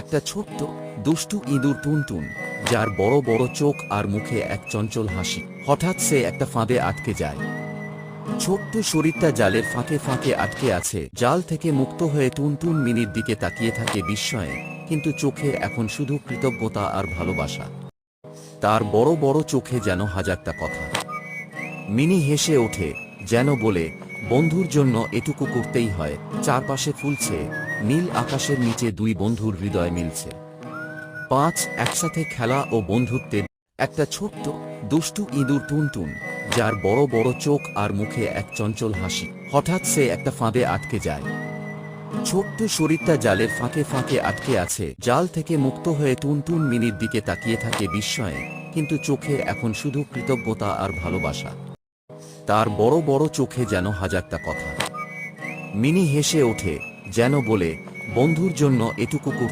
একটা ছোট্ট দুষ্টু ইঁদুর টুনটুন, যার বড় বড় চোখ আর মুখে এক চঞ্চল হাসি। হঠাৎ সে একটা ফাঁদে আটকে যায়। ছোট্ট শরীরটা জালের ফাঁকে ফাঁকে আটকে আছে। জাল থেকে মুক্ত হয়ে টুনটুন মিনির দিকে তাকিয়ে থাকে বিস্ময়ে, কিন্তু চোখে এখন শুধু কৃতজ্ঞতা আর ভালোবাসা। তার বড় বড় চোখে যেন হাজারটা কথা। মিনি হেসে ওঠে, যেন বলে, বন্ধুর জন্য এটুকু করতেই হয়। চারপাশে ফুলছে, নীল আকাশের নিচে দুই বন্ধুর হৃদয় মিলছে। একসাথে খেলা ও বন্ধুত্বের। একটা ছোট্ট দুষ্টু ইঁদুর টুনটুন, যার বড় বড় চোখ আর মুখে এক চঞ্চল হাসি। হঠাৎ সে একটা ফাঁদে আটকে যায়। ছোট্ট শরীরটা জালের ফাঁকে ফাঁকে আটকে আছে। জাল থেকে মুক্ত হয়ে টুনটুন মিনির দিকে তাকিয়ে থাকে বিস্ময়ে, কিন্তু চোখে এখন শুধু কৃতজ্ঞতা আর ভালোবাসা। তার বড় বড় চোখে যেন হাজারটা কথা। মিনি হেসে ওঠে, যেন বলে, বন্ধুর জন্য এটুকু